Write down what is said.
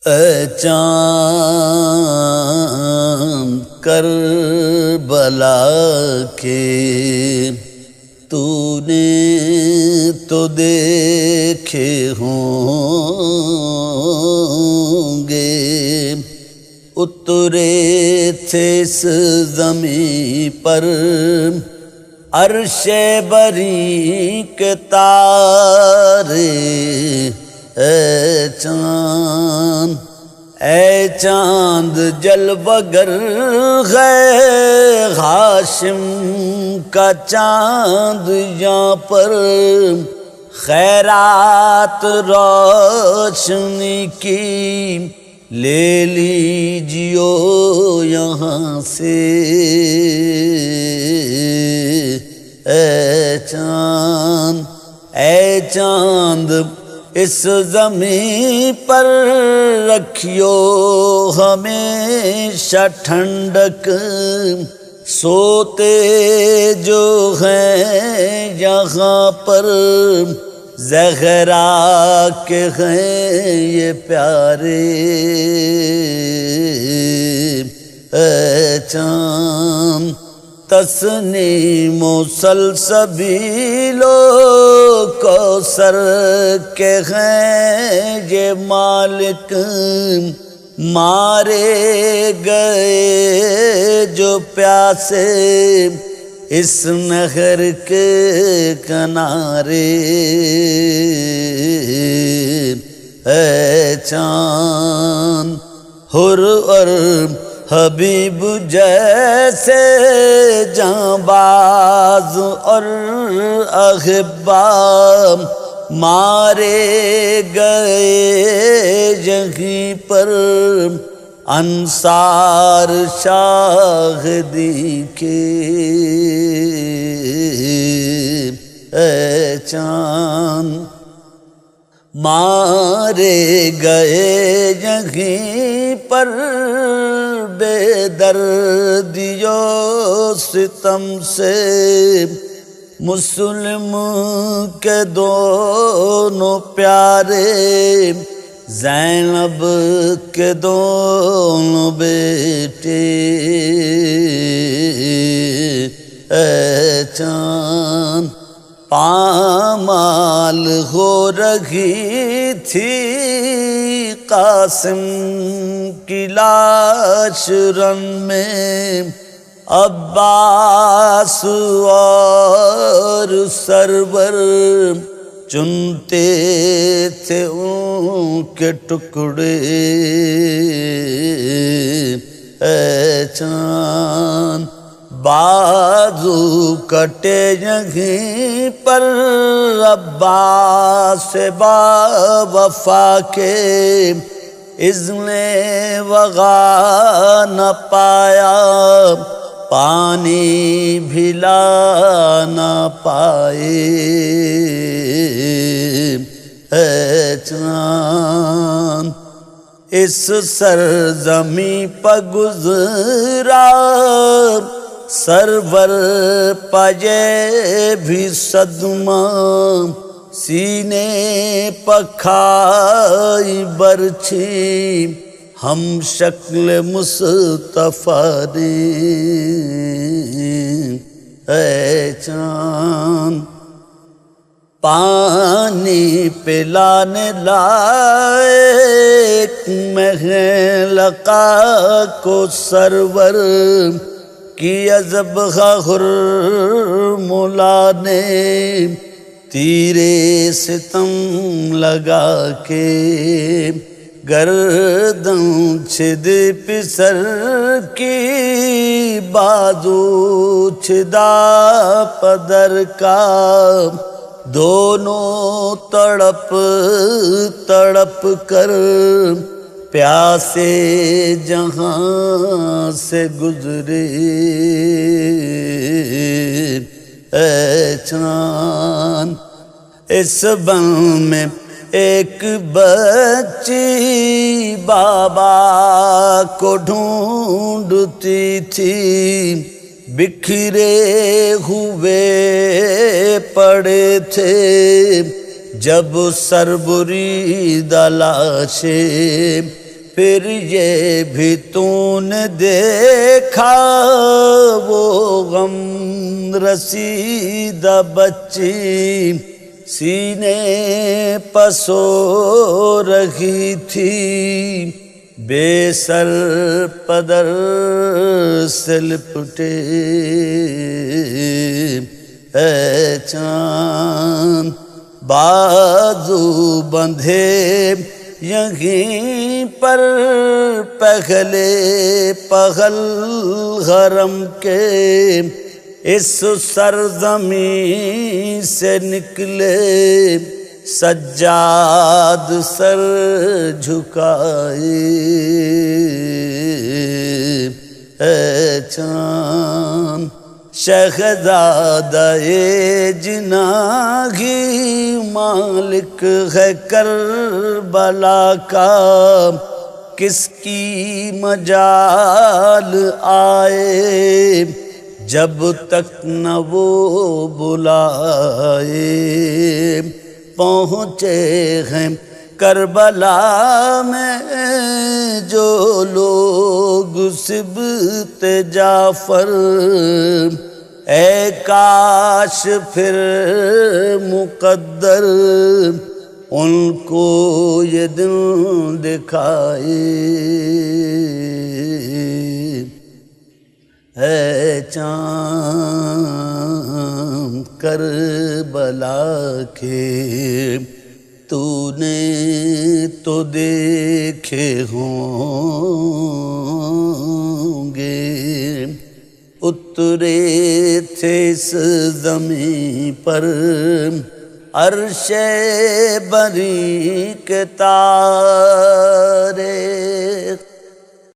اے چاند کربلا کے تو نے تو دیکھے ہوں گے، اترے تھے اس زمیں پر عرش بری کے تارے۔ اے چاند جلوگر ہے ہاشم کا چاند، یہاں پر خیرات روشنی کی لے لیجیو یہاں سے۔ اے چاند اس زمین پر رکھیو ہمیشہ ٹھنڈک، سوتے جو ہیں یہاں پر زہرا کے ہیں یہ پیارے۔ اے چاند تسنیم و سلسبیل و کوثر کے ہیں یہ مالک، مارے گئے جو پیاسے اس نہر کے کنارے۔ اے چاند حر اور حبیب جیسے جانباز اور احباب مارے گئے یہیں پر انصار شاہدی کے۔ اے چاند مارے گئے یہیں پر بے دردیو ستم سے، مسلم کے دونوں پیارے زینب کے دونوں بیٹے۔ اے چاند پامال ہو رہی تھی قاسم کی لاش رن میں، عباس اور سرور چنتے تھے ان کے ٹکڑے۔ اے چاند بازو کٹے یہیں پر عباس با وفا کے، اذن وغا نہ پایا پانی بھی لا نہ پائے۔ اے چاند اس سرزمین پر گزرا سرور پجے بھی صدمہ، سینے پکھائی برچھی ہم شکل مصطفیٰ نے۔ اے چاند پانی پلانے لائق مہلقا کو سرور کیا ذبح حرملا نے، تیرے ستم لگا کے گردن چھد پسر کی، بازو چھدا پدر کا، دونوں تڑپ تڑپ کر پیاسے جہاں سے گزرے۔ اے چاند اس بن میں ایک بچی بابا کو ڈھونڈتی تھی، بکھرے ہوئے پڑے تھے جب سربریدہ لاشیں پھر یہ بھی تو نے دیکھا وہ غم رسیدہ بچی سینے پسو رہی تھی، بے سر پدر سے لپٹے اے چاند بازو بندھے یہیں پر پہلے پہل حرم کے اس سرزمین سے نکلے سجاد سر جھکائے اے چاند شہزادہ جناغی مالک ہے کربلا کا، کس کی مجال آئے جب تک نہ وہ بلائے، پہنچے ہیں کربلا میں جو لوگ سبط جعفر، اے کاش پھر مقدر ان کو یہ دن دکھائے، اے چاند کربلا کے تو نے تو دیکھے ہوں گے، اترے تھے اس زمین پر عرش بری کے تاج،